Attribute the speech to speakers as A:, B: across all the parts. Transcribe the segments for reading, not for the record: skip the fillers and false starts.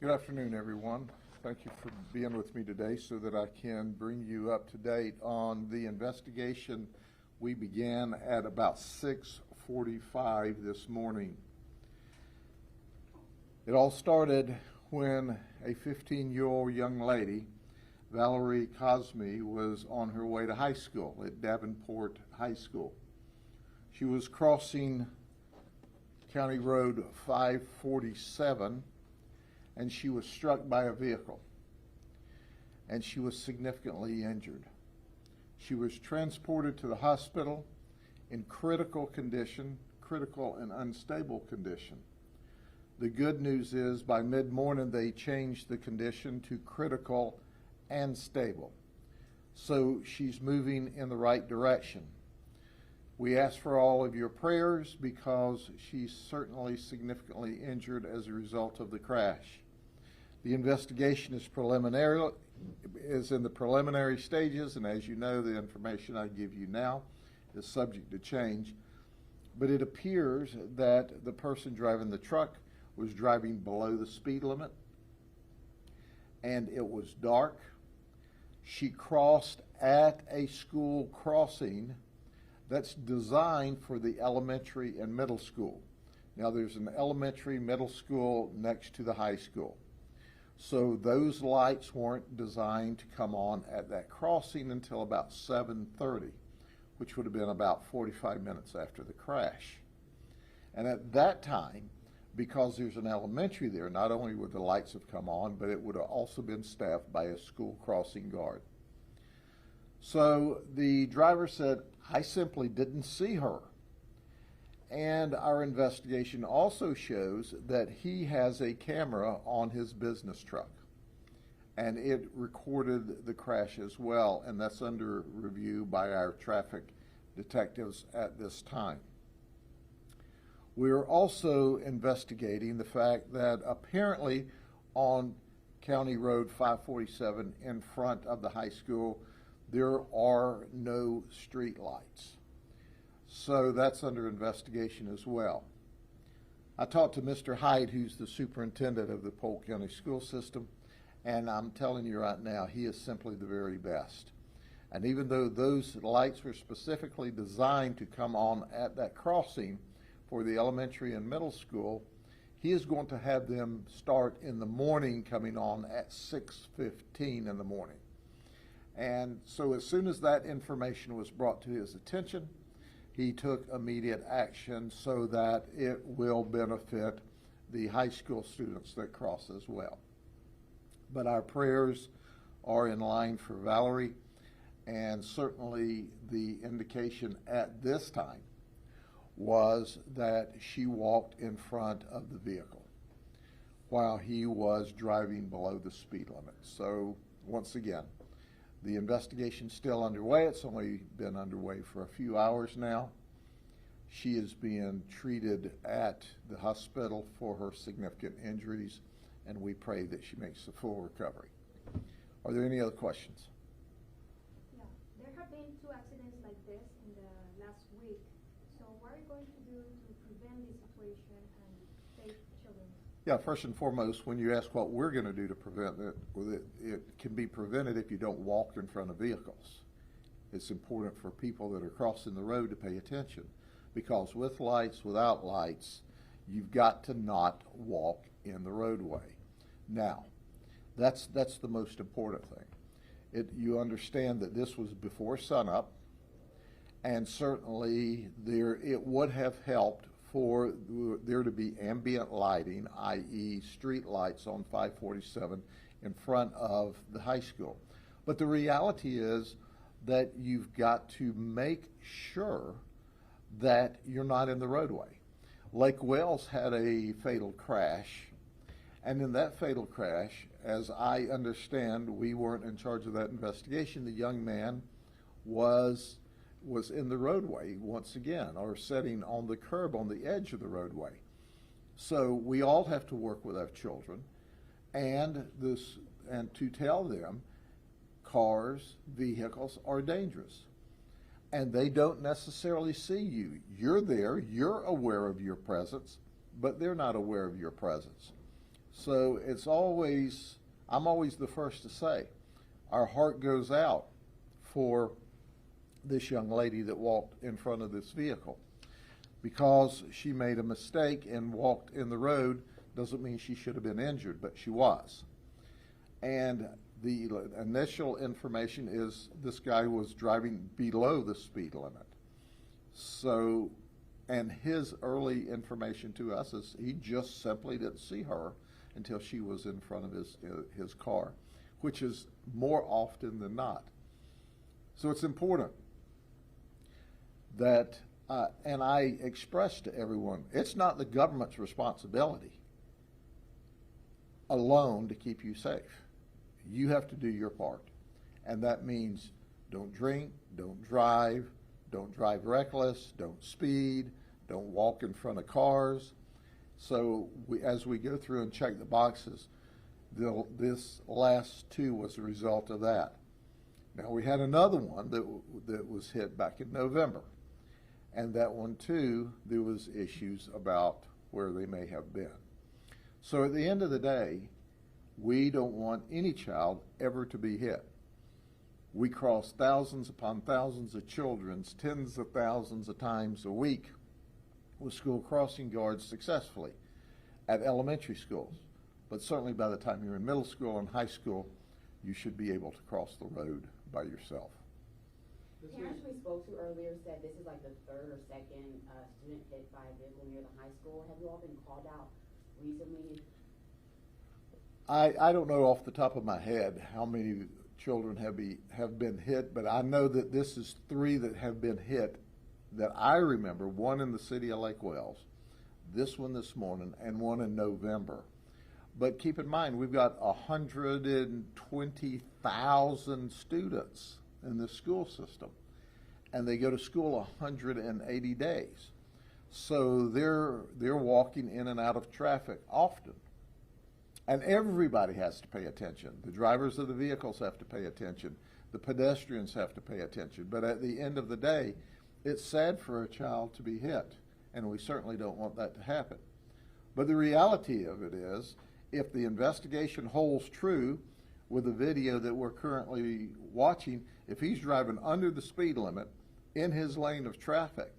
A: Good afternoon, everyone. Thank you for being with me today so that I can bring you up to date on the investigation we began at about 6:45 this morning. It all started when a 15-year-old young lady, Valerie Cosme, was on her way to high school at Davenport High School. She was crossing County Road 547 and she was struck by a vehicle and she was significantly injured. She was transported to the hospital in critical condition, critical and unstable condition. The good news is by mid-morning they changed the condition to critical and stable. So she's moving in the right direction. We ask for all of your prayers because she's certainly significantly injured as a result of the crash. The investigation is in the preliminary stages, and as you know, the information I give you now is subject to change. But it appears that the person driving the truck was driving below the speed limit, and it was dark. She crossed at a school crossing that's designed for the elementary and middle school. Now, there's an elementary middle school next to the high school. So those lights weren't designed to come on at that crossing until about 7:30, which would have been about 45 minutes after the crash. And at that time, because there's an elementary there, not only would the lights have come on, but it would have also been staffed by a school crossing guard. So the driver said, "I simply didn't see her." And our investigation also shows that he has a camera on his business truck, and it recorded the crash as well, and that's under review by our traffic detectives at this time. We're also investigating the fact that apparently on County Road 547 in front of the high school, there are no street lights. So that's under investigation as well. I talked to Mr. Hyde, who's the superintendent of the Polk County School System, and I'm telling you right now, he is simply the very best. And even though those lights were specifically designed to come on at that crossing for the elementary and middle school, he is going to have them start in the morning, coming on at 6:15 in the morning. And so as soon as that information was brought to his attention, he took immediate action so that it will benefit the high school students that cross as well. But our prayers are in line for Valerie, and certainly the indication at this time was that she walked in front of the vehicle while he was driving below the speed limit. So once again, the investigation's still underway. It's only been underway for a few hours now. She is being treated at the hospital for her significant injuries, and we pray that she makes a full recovery. Are there any other questions?
B: Yeah, there have been 2 accidents like this in the last week. So what are you going to do to prevent this situation and save children?
A: Yeah, first and foremost, when you ask what we're going to do to prevent it, it can be prevented if you don't walk in front of vehicles. It's important for people that are crossing the road to pay attention, because with lights, without lights, you've got to not walk in the roadway. Now, that's the most important thing. You understand that this was before sunup, and certainly it would have helped for there to be ambient lighting, i.e. street lights on 547 in front of the high school. But the reality is that you've got to make sure that you're not in the roadway. Lake Wales had a fatal crash, and in that fatal crash, as I understand, we weren't in charge of that investigation, the young man was in the roadway once again, or sitting on the curb on the edge of the roadway. So we all have to work with our children and to tell them cars, vehicles are dangerous. And they don't necessarily see you. You're there, you're aware of your presence, but they're not aware of your presence. So I'm always the first to say, our heart goes out for this young lady that walked in front of this vehicle. Because she made a mistake and walked in the road doesn't mean she should have been injured, but she was. And the initial information is this guy was driving below the speed limit. So, and his early information to us is he just simply didn't see her until she was in front of his car, which is more often than not. So it's important that, and I express to everyone, it's not the government's responsibility alone to keep you safe. You have to do your part. And that means don't drink, don't drive reckless, don't speed, don't walk in front of cars. So as we go through and check the boxes, this last two was a result of that. Now we had another one that was hit back in November. And that one too, there was issues about where they may have been. So at the end of the day, we don't want any child ever to be hit. We cross thousands upon thousands of children, tens of thousands of times a week with school crossing guards successfully at elementary schools. But certainly by the time you're in middle school and high school, you should be able to cross the road by yourself.
C: Parents we spoke to earlier said this is like the third or second student hit by a vehicle near the high school. Have you all been called out recently?
A: I don't know off the top of my head how many children have been hit, but I know that this is 3 that have been hit that I remember, one in the city of Lake Wells, this one this morning, and one in November. But keep in mind, we've got 120,000 students in the school system, and they go to school 180 days. So they're walking in and out of traffic often. And everybody has to pay attention. The drivers of the vehicles have to pay attention. The pedestrians have to pay attention. But at the end of the day, it's sad for a child to be hit, and we certainly don't want that to happen. But the reality of it is, if the investigation holds true with the video that we're currently watching, if he's driving under the speed limit in his lane of traffic,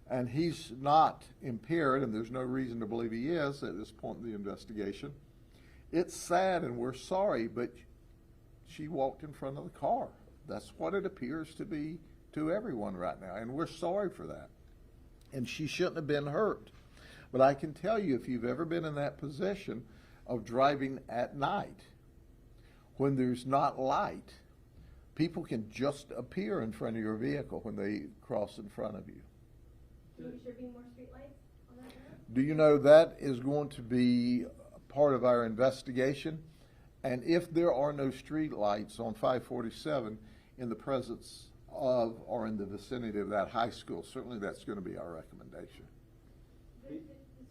A: and he's not impaired, and there's no reason to believe he is at this point in the investigation, it's sad and we're sorry, but she walked in front of the car. That's what it appears to be to everyone right now, and we're sorry for that. And she shouldn't have been hurt. But I can tell you, if you've ever been in that position of driving at night, when there's not light, people can just appear in front of your vehicle when they cross in front of you.
B: Should there be more streetlights on that road?
A: Do you know that is going to be part of our investigation? And if there are no street lights on 547 in the presence of or in the vicinity of that high school, certainly that's going to be our recommendation.
B: The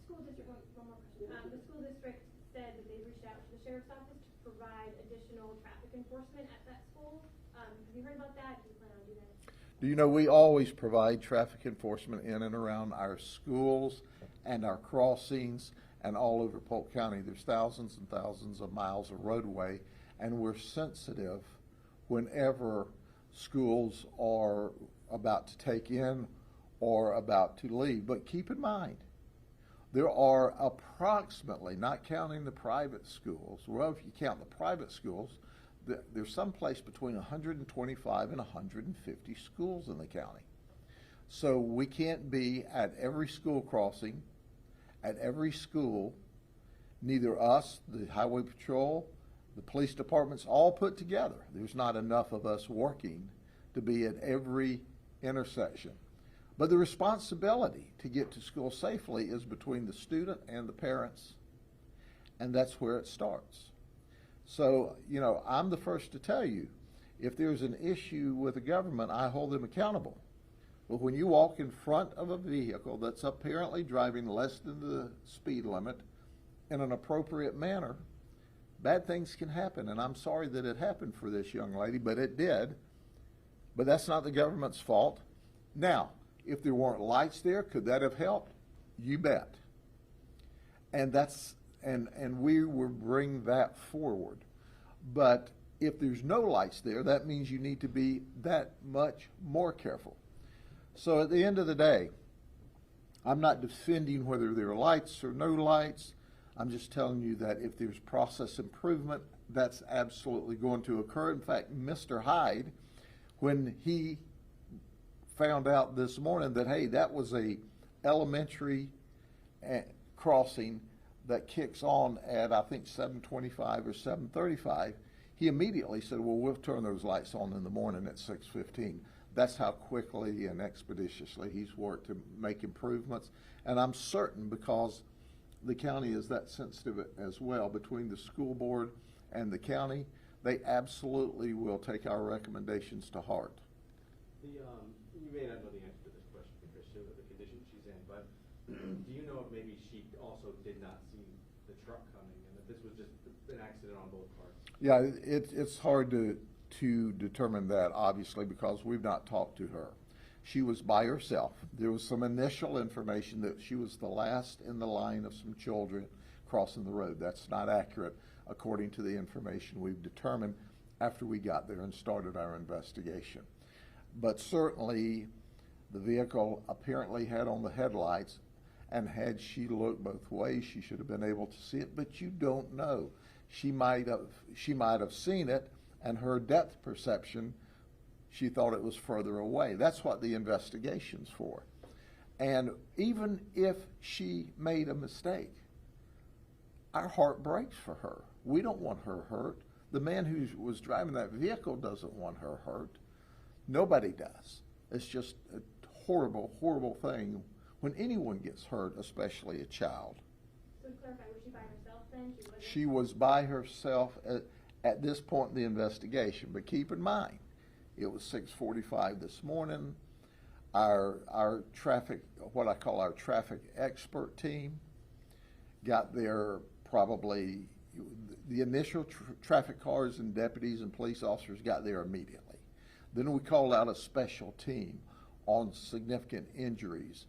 B: school district, one more question. The school district said that they've reached out to the sheriff's office to provide additional traffic enforcement at that school. Have you heard about that? Do you plan on doing that?
A: Do you know we always provide traffic enforcement in and around our schools and our crossings and all over Polk County. There's thousands and thousands of miles of roadway, and we're sensitive whenever schools are about to take in or about to leave. But keep in mind, there are approximately, not counting the private schools, well, if you count the private schools, there's someplace between 125 and 150 schools in the county. So we can't be at every school crossing, at every school, neither us, the highway patrol, the police departments, all put together. There's not enough of us working to be at every intersection. But the responsibility to get to school safely is between the student and the parents, and that's where it starts. So, you know, I'm the first to tell you, if there's an issue with the government, I hold them accountable. But when you walk in front of a vehicle that's apparently driving less than the speed limit in an appropriate manner, bad things can happen. And I'm sorry that it happened for this young lady, but it did. But that's not the government's fault. Now, if there weren't lights there, could that have helped? You bet. And and we will bring that forward. But if there's no lights there, that means you need to be that much more careful. So at the end of the day, I'm not defending whether there are lights or no lights. I'm just telling you that if there's process improvement, that's absolutely going to occur. In fact, Mr. Hyde, when he found out this morning that, hey, that was a elementary crossing that kicks on at, I think, 7:25 or 7:35, he immediately said, well, we'll turn those lights on in the morning at 6:15. That's how quickly and expeditiously he's worked to make improvements. And I'm certain, because the county is that sensitive as well, between the school board and the county, they absolutely will take our recommendations to heart.
D: You may not know the answer to this question, Patricia, with the condition she's in, but do you know if maybe she also did not see the truck coming, and that this was just an accident on both parts?
A: Yeah, it's hard to determine that, obviously, because we've not talked to her. She was by herself. There was some initial information that she was the last in the line of some children crossing the road. That's not accurate, according to the information we've determined after we got there and started our investigation. But certainly, the vehicle apparently had on the headlights, and had she looked both ways, she should have been able to see it, but you don't know. She might have seen it, and her depth perception, she thought it was further away. That's what the investigation's for. And even if she made a mistake, our heart breaks for her. We don't want her hurt. The man who was driving that vehicle doesn't want her hurt. Nobody does. It's just a horrible, horrible thing when anyone gets hurt, especially a child.
B: So to clarify, was she by herself then?
A: She was by herself at this point in the investigation. But keep in mind, it was 6:45 this morning. Our traffic, what I call our traffic expert team, got there probably, the initial traffic cars and deputies and police officers got there immediately. Then we called out a special team on significant injuries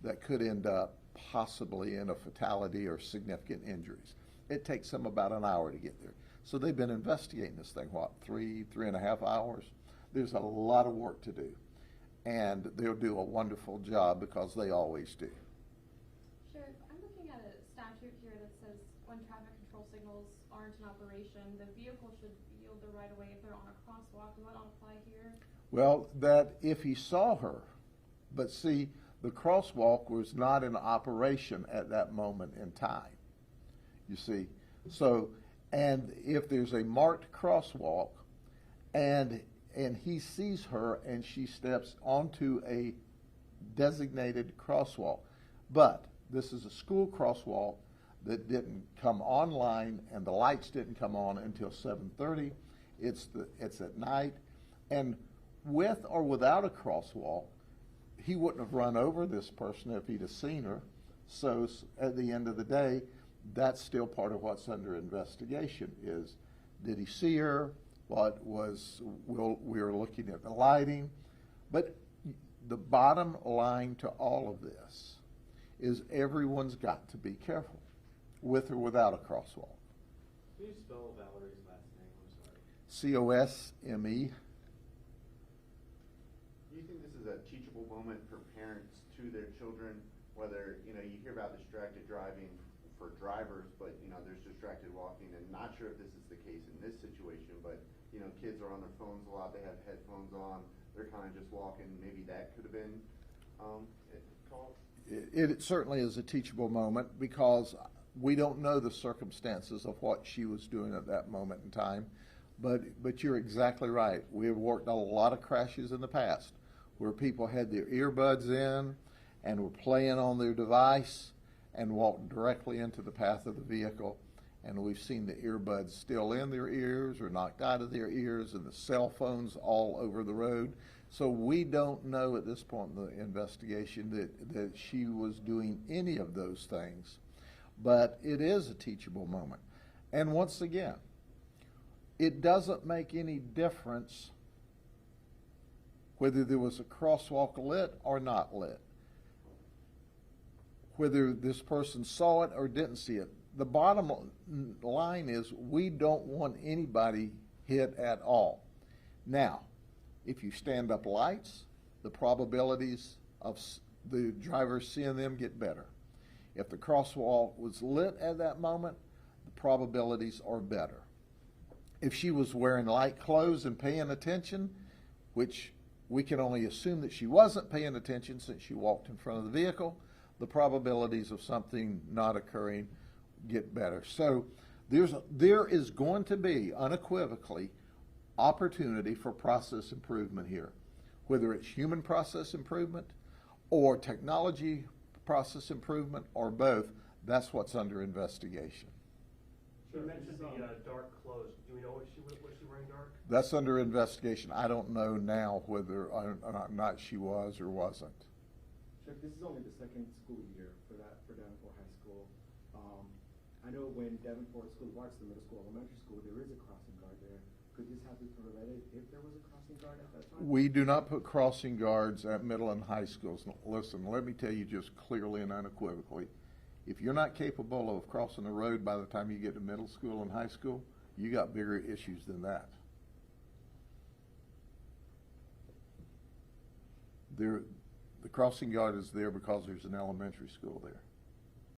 A: that could end up possibly in a fatality or significant injuries. It takes them about an hour to get there. So they've been investigating this thing, what, three and a half hours? There's a lot of work to do. And they'll do a wonderful job, because they always do.
E: Sheriff, I'm looking at a statute here that says when traffic control signals aren't in operation, the vehicle should yield the right of way if they're on a crosswalk. Does that not apply here?
A: Well, that if he saw her, but see, the crosswalk was not in operation at that moment in time, you see. So, and if there's a marked crosswalk and he sees her and she steps onto a designated crosswalk, but this is a school crosswalk that didn't come online and the lights didn't come on until 7:30. It's at night, and with or without a crosswalk, he wouldn't have run over this person if he'd have seen her. So at the end of the day, that's still part of what's under investigation. Is, did he see her? What was, we are looking at the lighting. But the bottom line to all of this is everyone's got to be careful, with or without a crosswalk.
D: Can you spell Valerie's last name? I'm sorry.
A: COSME.
F: Do you think this is a teachable moment for parents to their children? Whether, you hear about distracted driving for drivers, but, there's distracted walking, and not sure if this is the case in this situation, but, kids are on their phones a lot, they have headphones on, they're kind of just walking, maybe that could have been called?
A: It certainly is a teachable moment, because we don't know the circumstances of what she was doing at that moment in time. But you're exactly right. We have worked a lot of crashes in the past where people had their earbuds in and were playing on their device and walked directly into the path of the vehicle. And we've seen the earbuds still in their ears or knocked out of their ears, and the cell phones all over the road. So we don't know at this point in the investigation that she was doing any of those things. But it is a teachable moment. And once again, it doesn't make any difference whether there was a crosswalk lit or not lit, whether this person saw it or didn't see it. the bottom line is we don't want anybody hit at all. Now, if you stand up lights, the probabilities of the driver seeing them get better. If the crosswalk was lit at that moment, the probabilities are better. If she was wearing light clothes and paying attention, which we can only assume that she wasn't paying attention since she walked in front of the vehicle, the probabilities of something not occurring get better. So there is going to be unequivocally opportunity for process improvement here, whether it's human process improvement or technology process improvement or both. That's what's under investigation.
G: You mentioned the dark clothes. Do we know was she wearing dark?
A: That's under investigation. I don't know now whether or not she was or wasn't.
H: Sheriff, this is only the second school year for Davenport High School. I know when Davenport School of Arts, the middle school, elementary school, there is a crossing guard there. Could this have been prevented if there was a crossing guard at that time?
A: We do not put crossing guards at middle and high schools. Listen, let me tell you just clearly and unequivocally, if you're not capable of crossing the road by the time you get to middle school and high school, you got bigger issues than that. The crossing guard is there because there's an elementary school there.